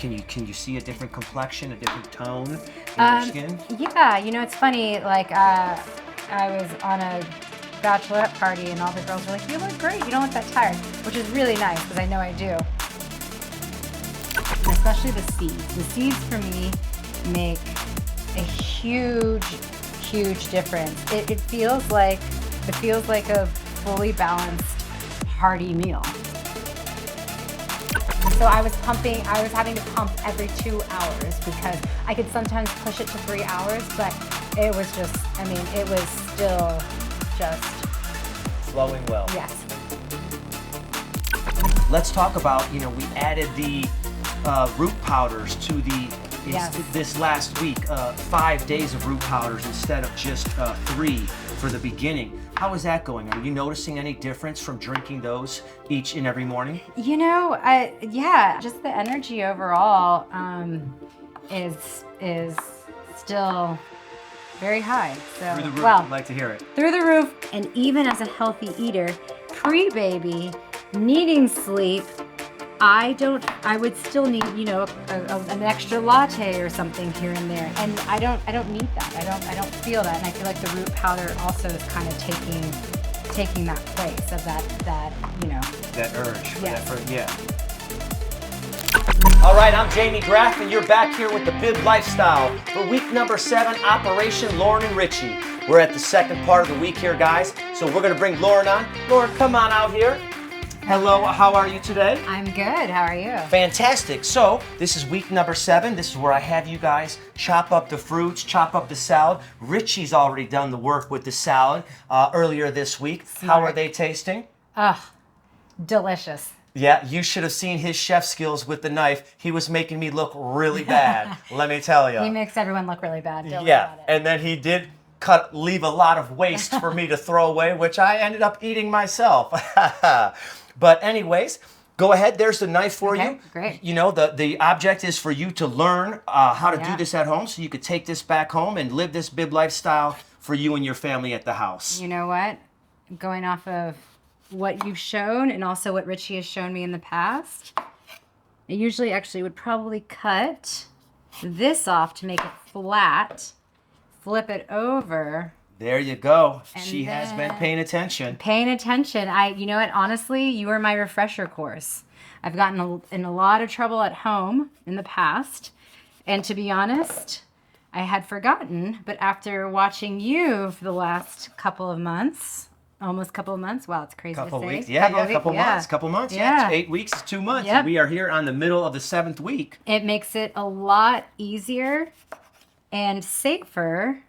Can you see a different complexion, a different tone in your skin? Yeah, it's funny. Like I was on a bachelorette party, and all the girls were like, "You look great. You don't look that tired," which is really nice because I know I do. And especially the seeds. The seeds for me make a huge, huge difference. It feels like a fully balanced, hearty meal. So I was having to pump every 2 hours because I could sometimes push it to 3 hours, but it was still just Flowing well. yes. Let's talk about, we added the root powders to Yes. this last week, 5 days of root powders instead of just 3 for the beginning. How is that going? Are you noticing any difference from drinking those each and every morning? Just the energy overall is still very high. So Through the roof, well, I'd like to hear it. through the roof. And even as a healthy eater, pre-baby, needing sleep, I would still need, an extra latte or something here and there. And I don't need that. I don't feel that. And I feel like the root powder also is kind of taking that place of that. That urge. Yes. Yeah. All right, I'm Jamie Graff, and you're back here with the Bib Lifestyle for week number 7, Operation Lauren and Richie. We're at the second part of the week here, guys. So we're going to bring Lauren on. Lauren, come on out here. Hello, how are you today? I'm good. How are you? Fantastic. So this is week number 7. This is where I have you guys chop up the fruits, chop up the salad. Richie's already done the work with the salad earlier this week. Smart. How are they tasting? Ugh, delicious. Yeah, you should have seen his chef skills with the knife. He was making me look really bad, let me tell you. He makes everyone look really bad. Don't worry Yeah, about it. and then he did leave a lot of waste for me to throw away, which I ended up eating myself. But anyways, go ahead. There's the knife for Okay, you. great. The object is for you to learn how to do Yeah. this at home, so you could take this back home and live this Bib lifestyle for you and your family at the house. You know what? Going off of what you've shown and also what Richie has shown me in the past, I usually actually would probably cut this off to make it flat, flip it over. There you go. And She has been then- paying attention. Paying attention. You know what? Honestly, you were my refresher course. I've gotten in a lot of trouble at home in the past. And to be honest, I had forgotten. But after watching you for the last couple of months, almost couple of months. Wow, it's crazy Couple to say. weeks. Couple months. Yeah. It's 8 weeks, 2 months. Yep. We are here on the middle of the 7th week. It makes it a lot easier and safer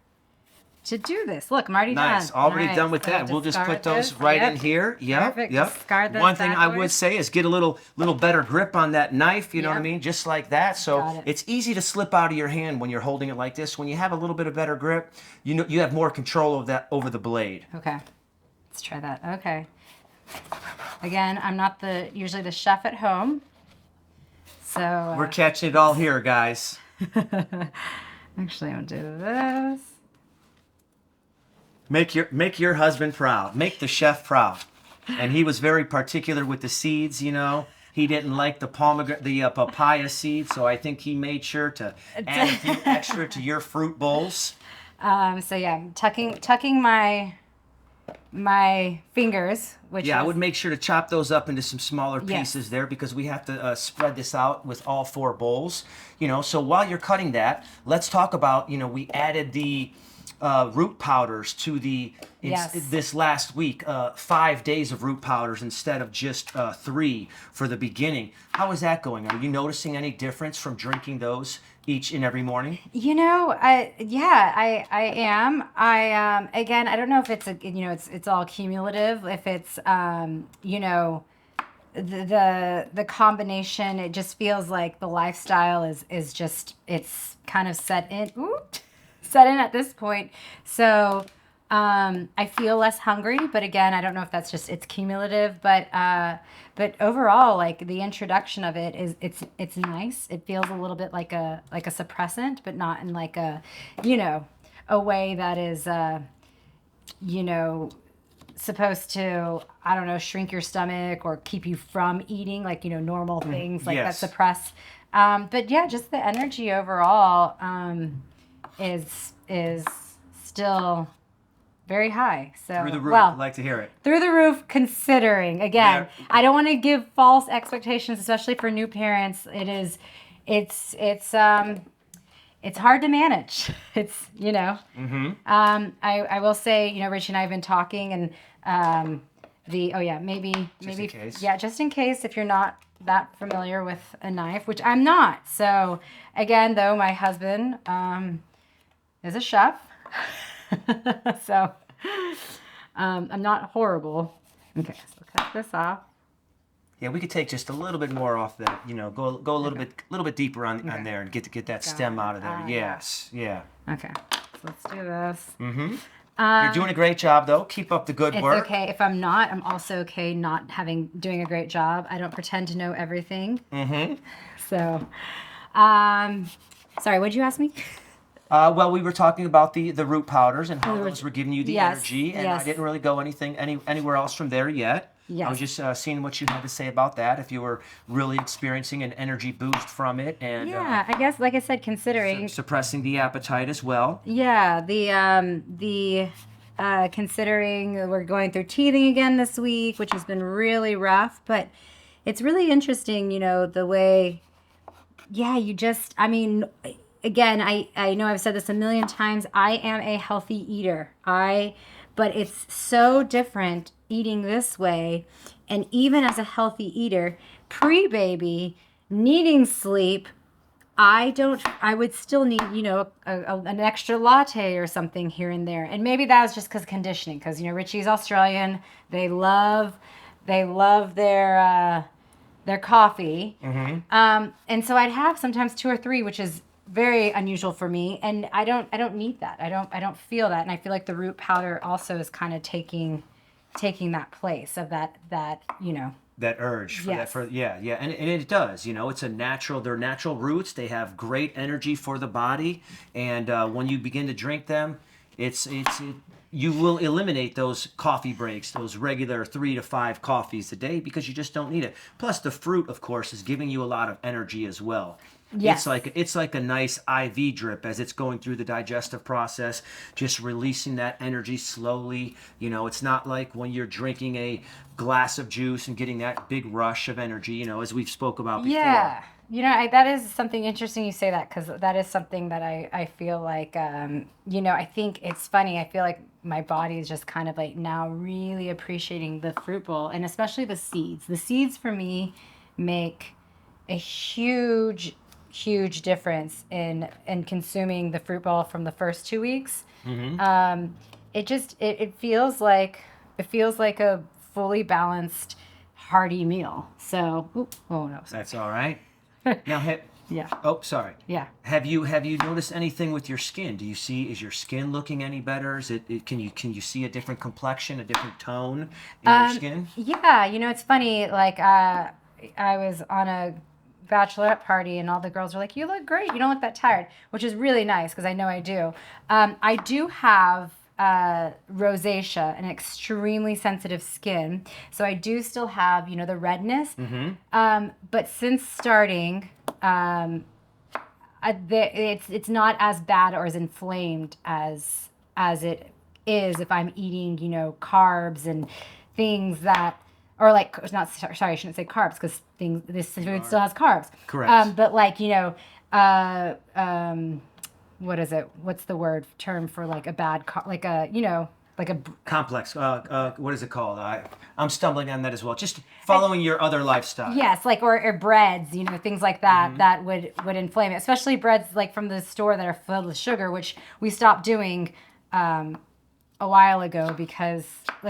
to do this. Look, I'm already Nice. done. Already Nice. done with So that. We'll just put discard those this. right Yep. in here. Yep. Perfect. Yep. Discard those One thing I bad would boys. say is get a little better grip on that knife, you know what I Yep. mean? Just like that. So Got it. it's easy to slip out of your hand when you're holding it like this. When you have a little bit of better grip, you have more control of that over the blade. Okay. Let's try that. Okay. Again, I'm not usually the chef at home. So We're catching it all here, guys. actually I'm gonna do this. Make your husband proud. Make the chef proud. And he was very particular with the seeds, He didn't like the papaya seed, so I think he made sure to add a few extra to your fruit bowls. So yeah, I'm tucking my fingers, which Yeah, I is- would make sure to chop those up into some smaller Yes. pieces there because we have to spread this out with all 4 bowls. So while you're cutting that, let's talk about, we added the root powders to Yes. this last week, 5 days of root powders instead of just 3 for the beginning. How is that going? Are you noticing any difference from drinking those each and every morning? I am. Again, I don't know if it's it's all cumulative. If it's the combination, it just feels like the lifestyle is just it's kind of set in at this point. So I feel less hungry, but again, I don't know if that's just it's cumulative, but overall, like the introduction of it is it's nice. It feels a little bit like a suppressant, but not in like a a way that is supposed to, I don't know, shrink your stomach or keep you from eating, like, normal things like that Yes. suppress. But yeah, just the energy overall is still very high. So Through the roof. well, I'd like to hear it. through the roof, considering. Again, Yeah. I don't want to give false expectations, especially for new parents. It's hard to manage. It's I will say, Richie and I have been talking, and maybe in case. yeah, just in case, if you're not that familiar with a knife, which I'm not. So again, though, my husband is a chef. So I'm not horrible. Okay, so cut this off. Yeah, we could take just a little bit more off that. Go a little bit deeper on there and get that stem out of there. Yes, yeah. Okay, so let's do this. Mm-hmm. You're doing a great job, though. Keep up the good work. It's okay if I'm not. I'm also okay not doing a great job. I don't pretend to know everything. Mm-hmm. So, sorry, what did you ask me? Well, we were talking about the root powders and how those were giving you the Yes, energy, and yes. I didn't really go anywhere else from there yet. Yes. I was just seeing what you had to say about that, if you were really experiencing an energy boost from it, and Yeah, I guess, like I said, considering. suppressing the appetite as well. Yeah, the considering we're going through teething again this week, which has been really rough, but it's really interesting, the way. Yeah, again, I know I've said this a million times. I am a healthy eater. But it's so different eating this way. And even as a healthy eater, pre-baby, needing sleep, I would still need, an extra latte or something here and there. And maybe that was just because conditioning, because, Richie's Australian. They love their coffee. Mm-hmm. And so I'd have sometimes 2 or 3, which is very unusual for me, and I don't need that. I don't feel that, and I feel like the root powder also is kind of taking that place of that. That urge. Yes. And it does. It's they're natural roots. They have great energy for the body, and when you begin to drink them, you will eliminate those coffee breaks, those regular 3 to 5 coffees a day, because you just don't need it. Plus, the fruit, of course, is giving you a lot of energy as well. Yes. It's like a nice IV drip as it's going through the digestive process, just releasing that energy slowly. It's not like when you're drinking a glass of juice and getting that big rush of energy, as we've spoke about before. Yeah. That is something interesting you say that, because that is something that I feel like, I think it's funny. I feel like my body is just kind of like now really appreciating the fruit bowl, and especially the seeds. The seeds for me make a huge difference in consuming the fruit bowl from the first 2 weeks. Mm-hmm. It feels like a fully balanced, hearty meal. So, oh no, sorry. That's all right. Now, Yeah. oh, sorry. Yeah. Have you noticed anything with your skin? Is your skin looking any better? Can you see a different complexion, a different tone in your skin? Yeah, it's funny. Like I was on a bachelorette party, and all the girls were like, "You look great. You don't look that tired," which is really nice, because I know I do. I do have rosacea, an extremely sensitive skin, so I do still have the redness. Mm-hmm. But since starting, it's not as bad or as inflamed as it is if I'm eating carbs and things that. Or I shouldn't say carbs, because this food still has carbs. Correct. But what is it? What's the term for like a bad like a complex? What is it called? I'm stumbling on that as well. Just following your other lifestyle. Yes, or breads, things like that. Mm-hmm. That would inflame it, especially breads like from the store that are filled with sugar, which we stopped doing a while ago, because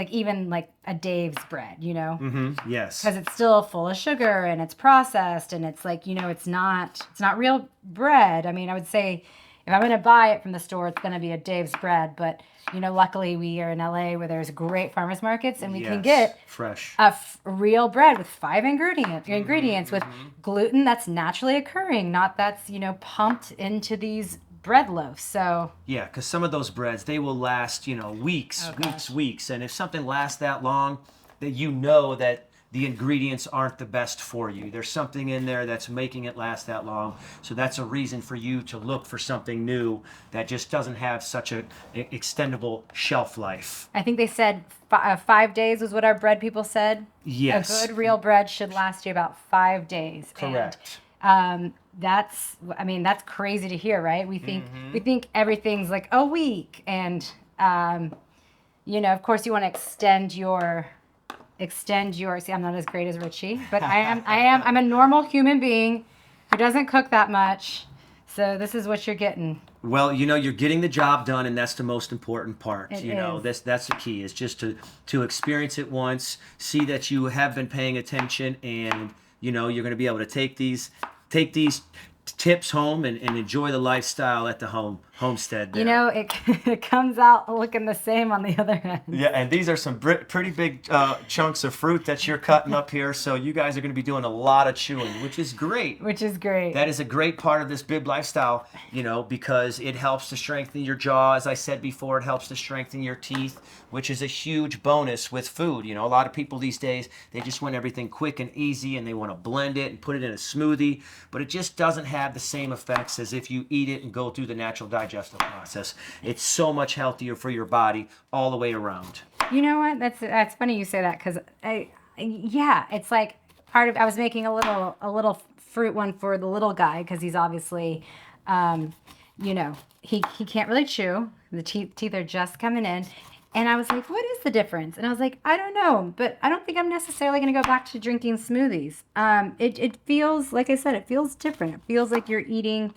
even a Dave's bread, Mm-hmm. Yes. because it's still full of sugar and it's processed, and it's it's not real bread. I mean, I would say if I'm going to buy it from the store, it's going to be a Dave's bread, but luckily we are in LA where there's great farmers markets, and we can get fresh real bread with 5 ingredients with gluten that's naturally occurring, not that's pumped into these bread loaf. So Yeah, because some of those breads, they will last, weeks, weeks. And if something lasts that long, that you know that the ingredients aren't the best for you. There's something in there that's making it last that long. So that's a reason for you to look for something new that just doesn't have such a extendable shelf life. I think they said 5 days was what our bread people said. Yes. A good real bread should last you about 5 days. Correct. And that's crazy to hear, right? We think everything's like a week, and of course you want to extend your. See, I'm not as great as Richie, but I'm a normal human being who doesn't cook that much. So this is what you're getting. Well, you're getting the job done, and that's the most important part. It is. That's the key, is just to experience it once, see that you have been paying attention, and you're going to be able to take these tips home and enjoy the lifestyle at the homestead there. It comes out looking the same on the other end. Yeah, and these are some pretty big chunks of fruit that you're cutting up here, so you guys are going to be doing a lot of chewing, which is great. That is a great part of this bib lifestyle, because it helps to strengthen your jaw. As I said before, it helps to strengthen your teeth, which is a huge bonus with food. A lot of people these days, they just want everything quick and easy, and they want to blend it and put it in a smoothie, but it just doesn't have the same effects as if you eat it and go through the natural digestive process. It's so much healthier for your body all the way around. You know what? That's funny you say that, because it's like I was making a little fruit one for the little guy, because he's obviously, he can't really chew. The teeth are just coming in. And I was like, what is the difference? And I was like, I don't know, but I don't think I'm necessarily going to go back to drinking smoothies. It feels, like I said, it feels different. It feels like you're eating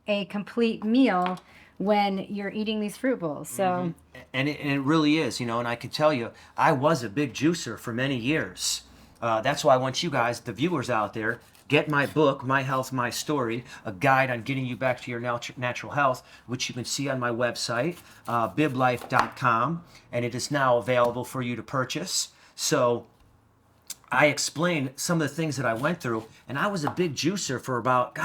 a complete meal when you're eating these fruit bowls. So, and it really is, and I can tell you, I was a big juicer for many years. That's why I want you guys, the viewers out there, get my book, My Health, My Story, a guide on getting you back to your natural health, which you can see on my website, biblife.com, and it is now available for you to purchase. So I explained some of the things that I went through, and I was a big juicer for about,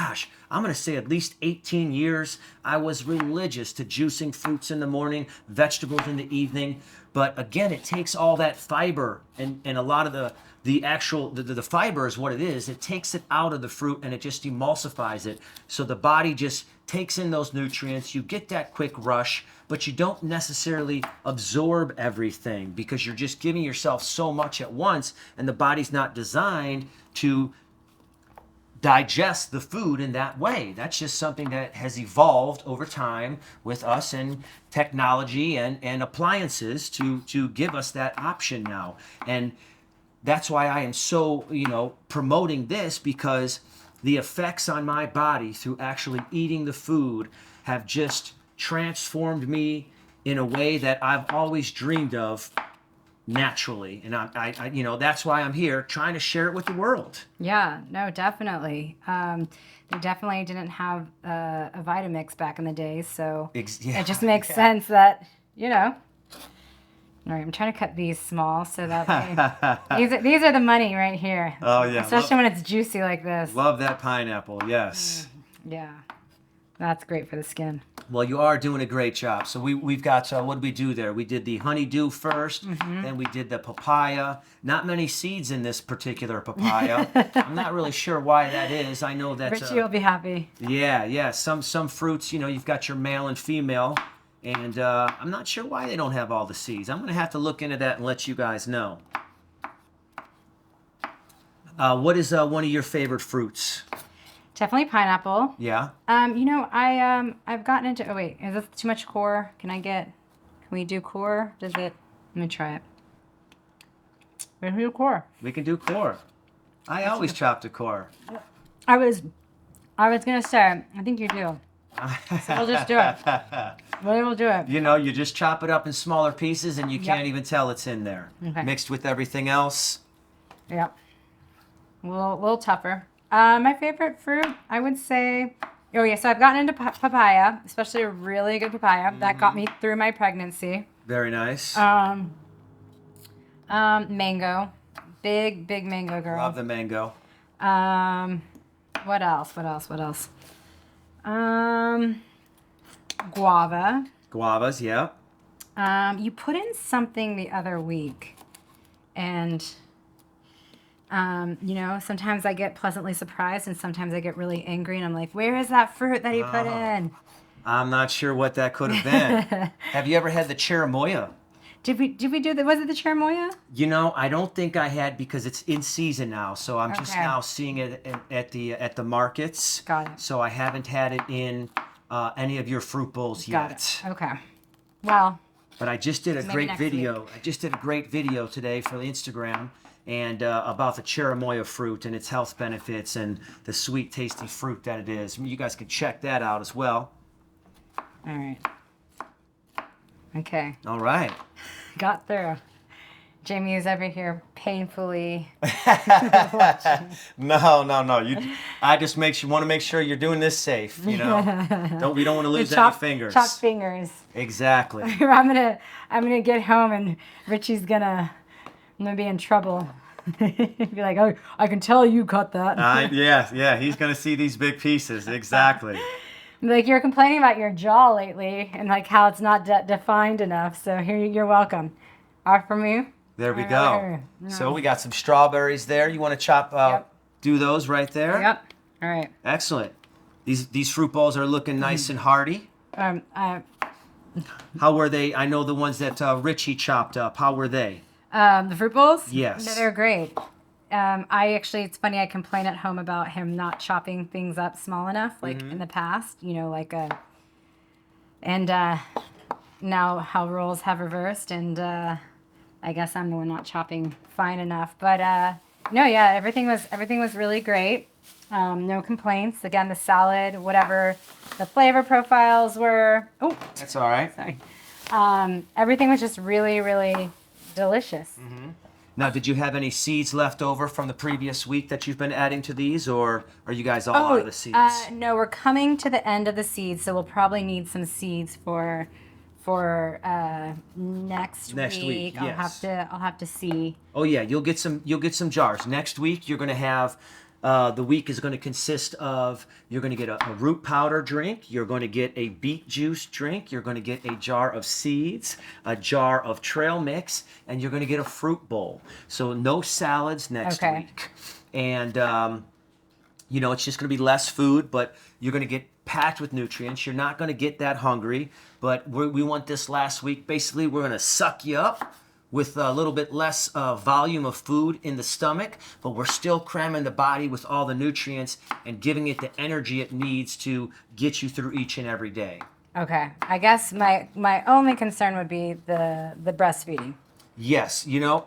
I'm going to say at least 18 years. I was religious to juicing fruits in the morning, vegetables in the evening. But again, it takes all that fiber, and a lot of the fiber is what it is. It takes it out of the fruit and it just emulsifies it. So the body just takes in those nutrients. You get that quick rush, but you don't necessarily absorb everything because you're just giving yourself so much at once, and the body's not designed to digest the food in that way. That's just something that has evolved over time with us and technology and appliances to give us that option now. And that's why I am so, promoting this, because the effects on my body through actually eating the food have just transformed me in a way that I've always dreamed of naturally. And I that's why I'm here trying to share it with the world. Yeah, no, definitely. They definitely didn't have a Vitamix back in the day, so it just makes sense that, All right, I'm trying to cut these small so that these are the money right here. Oh, yeah. Especially when it's juicy like this. Love that pineapple, yes. Yeah, that's great for the skin. Well, you are doing a great job. So we've got, what did we do there? We did the honeydew first, then we did the papaya. Not many seeds in this particular papaya. I'm not really sure why that is. I know that... Richie will be happy. Yeah. Some fruits, you've got your male and female. And I'm not sure why they don't have all the seeds. I'm going to have to look into that and let you guys know. What is one of your favorite fruits? Definitely pineapple. Yeah. I've gotten into... Oh, wait. Is this too much core? Can we do core? Let me try it. We can do core. We can do core. I always chop the core. I was going to say, I think you do. So we'll just do it. We'll do it. You just chop it up in smaller pieces and you can't even tell it's in there. Okay. Mixed with everything else. Yep. A little tougher. My favorite fruit, I would say... Oh, yeah, so I've gotten into papaya, especially a really good papaya. That got me through my pregnancy. Very nice. Mango. Big mango girl. Love the mango. What else? guava. Guavas, yeah. You put in something the other week, and sometimes I get pleasantly surprised, and sometimes I get really angry, and I'm like, "Where is that fruit that you put in?" I'm not sure what that could have been. Have you ever had the cherimoya? Did we do that? Was it the cherimoya? I don't think I had because it's in season now, so I'm just Okay. now seeing it at the markets. Got it. So I haven't had it in any of your fruit bowls Got yet. it. Okay. Well, But I just did a Maybe great next video. I just did a great video today for the Instagram and about the cherimoya fruit and its health benefits and the sweet, tasty fruit that it is. You guys can check that out as well. all right. Okay. All right. Got through. Jamie is over here painfully. No. I just want to make sure you're doing this safe. We don't want to lose any fingers. Chopped fingers. Exactly. I'm gonna get home and I'm gonna be in trouble. Be like, oh, I can tell you cut that. Yeah. He's gonna see these big pieces. Exactly. Like, you're complaining about your jaw lately and like how it's not defined enough. So here, you're welcome. Off from you. There we Right go. over here. So we got some strawberries there. You want to chop? Yep. Do those right there. Yep. All right. Excellent. These fruit balls are looking nice and hearty. The How were they? I know the ones that Richie chopped up. How were they? fruit bowls. Yes. No, they're great. It's funny. I complain at home about him not chopping things up small enough, like in the past. Now how roles have reversed, and I guess I'm the one not chopping fine enough. But everything was really great. No complaints. Again, the salad, whatever the flavor profiles were. Oh, That's all right. sorry. Everything was just really, really delicious. Now, did you have any seeds left over from the previous week that you've been adding to these, or are you guys all out of the seeds? No, we're coming to the end of the seeds, so we'll probably need some seeds for next week. Yes. I'll have to see. Oh yeah, you'll get some jars. Next week you're going to have the week is going to consist of you're going to get a root powder drink, you're going to get a beet juice drink, you're going to get a jar of seeds, a jar of trail mix, and you're going to get a fruit bowl. So no salads next week. And it's just going to be less food, but you're going to get packed with nutrients. You're not going to get that hungry, but we want this last week. Basically, we're going to suck you up with a little bit less volume of food in the stomach, but we're still cramming the body with all the nutrients and giving it the energy it needs to get you through each and every day. Okay. I guess my only concern would be the breastfeeding. Yes, you'll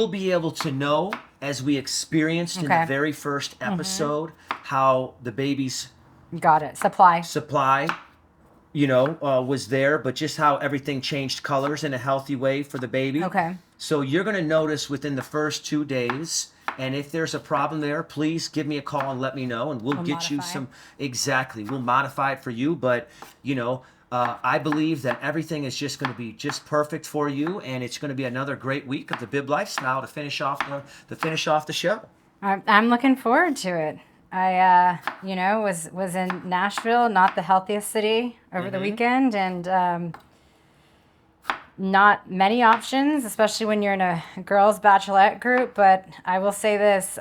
be able to know, as we experienced in the very first episode, how the baby's Got it. Supply. Was there, but just how everything changed colors in a healthy way for the baby. Okay. So you're going to notice within the first 2 days, and if there's a problem there, please give me a call and let me know, and we'll get you modify some. Exactly. We'll modify it for you, but, I believe that everything is just going to be just perfect for you, and it's going to be another great week of the Bib Lifestyle to finish off the show. I'm looking forward to it. I, was in Nashville, not the healthiest city over the weekend, and not many options, especially when you're in a girls' bachelorette group. But I will say this: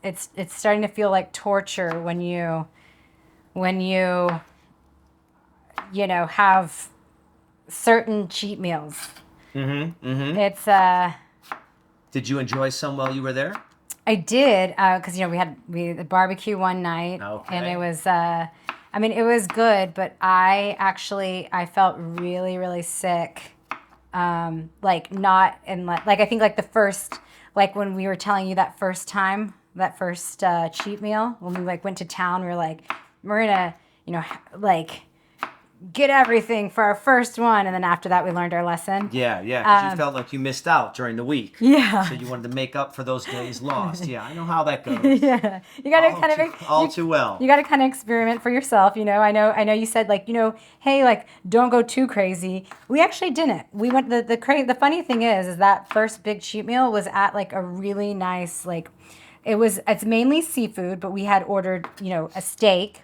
it's starting to feel like torture when you have certain cheat meals. It's Did you enjoy some while you were there? I did, because we had a barbecue one night, and it was it was good, but I felt really, really sick. I think like the first, like when we were telling you that first time, that first cheat meal, when we went to town, we were like, we're gonna, get everything for our first one, and then after that we learned our lesson. Yeah, because you felt like you missed out during the week. Yeah. So you wanted to make up for those days lost. Yeah, I know how that goes. Yeah, you gotta too well. You gotta kind of experiment for yourself. I know. You said hey, don't go too crazy. We actually didn't. We went the funny thing is that first big cheat meal was at a really nice it's mainly seafood, but we had ordered, a steak.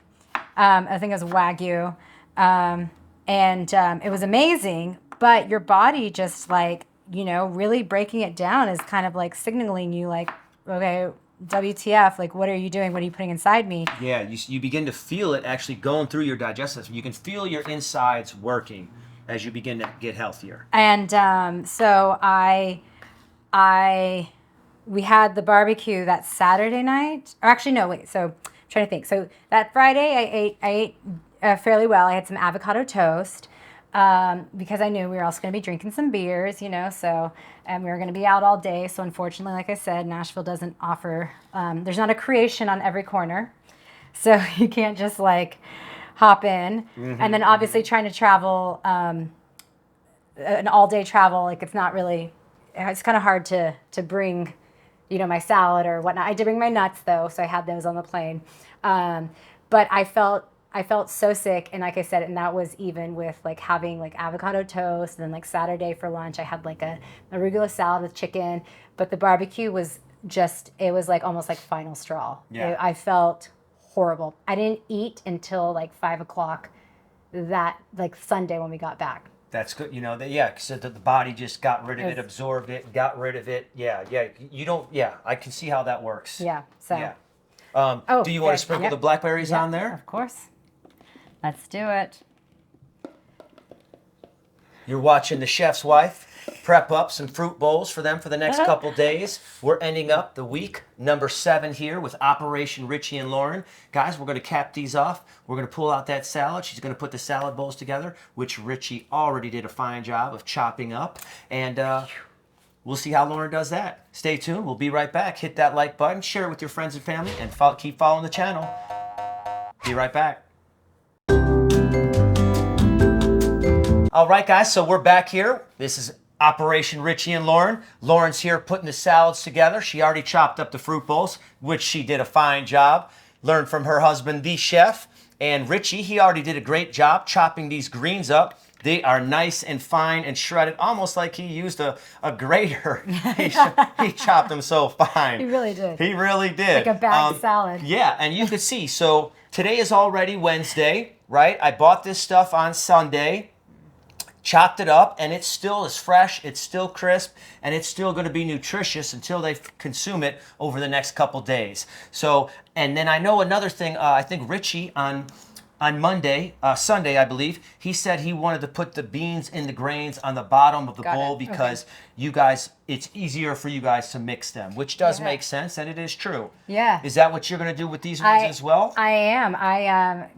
I think it was Wagyu. And it was amazing, but your body just like, really breaking it down is kind of like signaling you like, okay, WTF, like, what are you doing? What are you putting inside me? Yeah, you begin to feel it actually going through your digestive system. You can feel your insides working as you begin to get healthier. And so we had the barbecue that Saturday night. Or actually, no, wait. So I'm trying to think. So that Friday, I ate fairly well. I had some avocado toast because I knew we were also going to be drinking some beers, So and we were going to be out all day. So unfortunately, like I said, Nashville doesn't offer. There's not a creation on every corner, so you can't just like hop in. Mm-hmm. And then obviously trying to travel. An all-day travel, like it's kind of hard to bring, my salad or whatnot. I did bring my nuts though, so I had those on the plane. But I felt so sick, and like I said, and that was even with like having like avocado toast, and then like Saturday for lunch I had like a arugula salad with chicken. But the barbecue was it was like almost like final straw. Yeah. I felt horrible. I didn't eat until like 5:00 that like Sunday when we got back. That's good. Because the body just got rid of it, absorbed it, got rid of it. Yeah. You don't. Yeah, I can see how that works. Yeah. So. Yeah. Do you want to sprinkle the blackberries on there? Of course. Let's do it. You're watching the chef's wife prep up some fruit bowls for them for the next couple days. We're ending up the week number 7 here with Operation Richie and Lauren. Guys, we're going to cap these off. We're going to pull out that salad. She's going to put the salad bowls together, which Richie already did a fine job of chopping up. And we'll see how Lauren does that. Stay tuned. We'll be right back. Hit that like button, share it with your friends and family, and keep following the channel. Be right back. All right, guys, so we're back here. This is Operation Richie and Lauren. Lauren's here putting the salads together. She already chopped up the fruit bowls, which she did a fine job. Learned from her husband, the chef. And Richie, he already did a great job chopping these greens up. They are nice and fine and shredded, almost like he used a grater. He chopped them so fine. He really did. He really did. Like a bagged salad. Yeah, and you could see. So today is already Wednesday, right? I bought this stuff on Sunday. Chopped it up, and it's still as fresh, it's still crisp, and it's still going to be nutritious until they consume it over the next couple days. So, and then I know another thing, I think Richie on Sunday, I believe, he said he wanted to put the beans in the grains on the bottom of the bowl because you guys, it's easier for you guys to mix them, which does make sense, and it is true. Yeah. Is that what you're going to do with these ones as well? I am.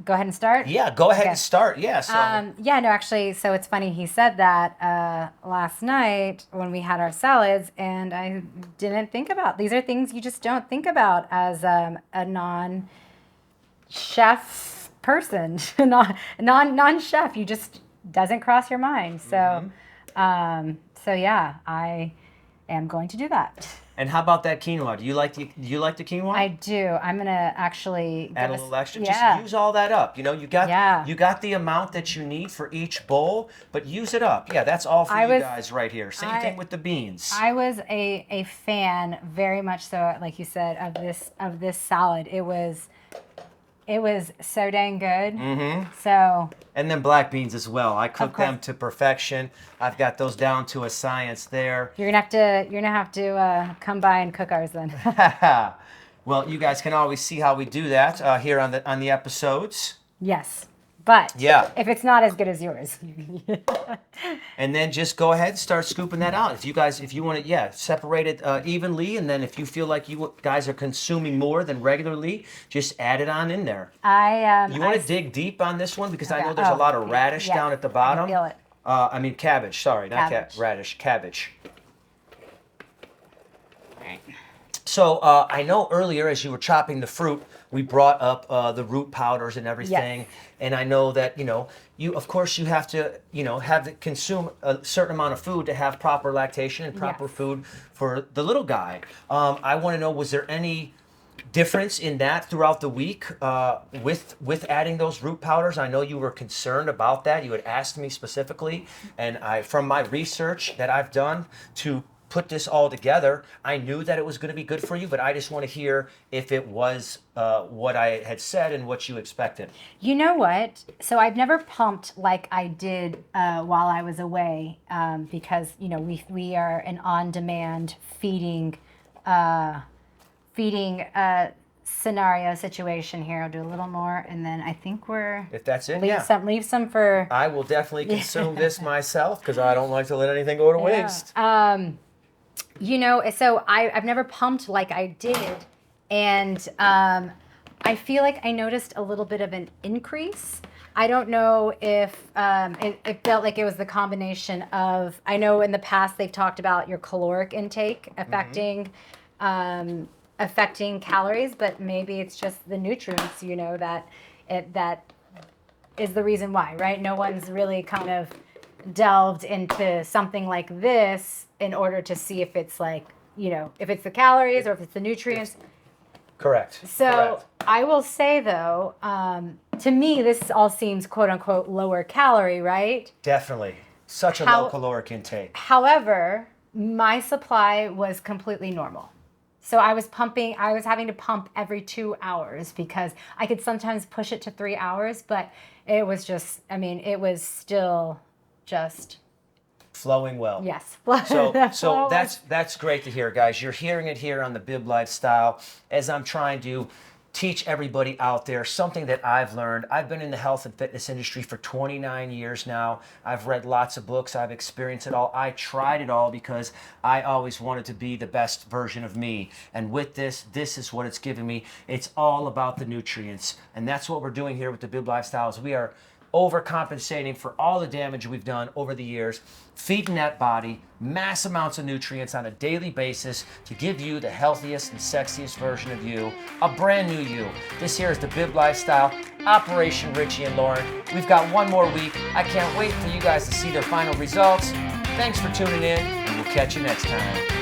Go ahead and start? Yeah, go ahead and start. Yeah. So. Actually, so it's funny. He said that last night when we had our salads, and I didn't think about. These are things you just don't think about as a non-chef person, non-chef. You just doesn't cross your mind. So, yeah, I am going to do that. And how about that quinoa? Do you like the quinoa? I do. I'm gonna actually add a little extra. Just use all that up. You got the amount that you need for each bowl, but use it up. Yeah, that's all for you guys right here. Same thing with the beans. I was a fan, very much so, like you said, of this salad. It was so dang good. Mm-hmm. So. And then black beans as well. I cook them to perfection. I've got those down to a science there. You're gonna have to come by and cook ours then. Well, you guys can always see how we do that here on the episodes. Yes. But if it's not as good as yours. And then just go ahead and start scooping that out. If you want to, separate it evenly. And then if you feel like you guys are consuming more than regularly, just add it on in there. You want to dig deep on this one because I know there's a lot of radish down at the bottom. I feel it. I mean cabbage, sorry, not radish, cabbage. Right. So I know earlier as you were chopping the fruit, we brought up the root powders and everything. Yes. And I know that, you of course you have to, consume a certain amount of food to have proper lactation and proper food for the little guy. I want to know, was there any difference in that throughout the week with adding those root powders? I know you were concerned about that. You had asked me specifically, and from my research that I've done to put this all together. I knew that it was going to be good for you, but I just want to hear if it was what I had said and what you expected. You know what? So I've never pumped like I did while I was away because we are an on-demand feeding scenario situation here. I'll do a little more, and then I think we're If that's it, leave some for. I will definitely consume this myself because I don't like to let anything go to waste. So I've never pumped like I did, and I feel like I noticed a little bit of an increase. I don't know if it felt like it was the combination of, I know in the past they've talked about your caloric intake affecting calories, but maybe it's just the nutrients, that is the reason why, right? No one's really kind of delved into something like this in order to see if it's if it's the calories or if it's the nutrients. Correct. So Correct. I will say though, to me, this all seems quote unquote lower calorie, right? Definitely. Such a low caloric intake. However, my supply was completely normal. So I was having to pump every 2 hours because I could sometimes push it to 3 hours, but it was it was still just flowing well. yes. So that's great to hear, guys. You're hearing it here on the Bib Lifestyle as I'm trying to teach everybody out there something that I've learned. I've been in the health and fitness industry for 29 years now. I've read lots of books. I've experienced it all. I tried it all because I always wanted to be the best version of me. And with this is what it's given me. It's all about the nutrients. And that's what we're doing here with the Bib Lifestyle is we are overcompensating for all the damage we've done over the years, feeding that body mass amounts of nutrients on a daily basis to give you the healthiest and sexiest version of you, a brand new you. This here is the Bib Lifestyle, Operation Richie and Lauren. We've got one more week. I can't wait for you guys to see their final results. Thanks for tuning in, and we'll catch you next time.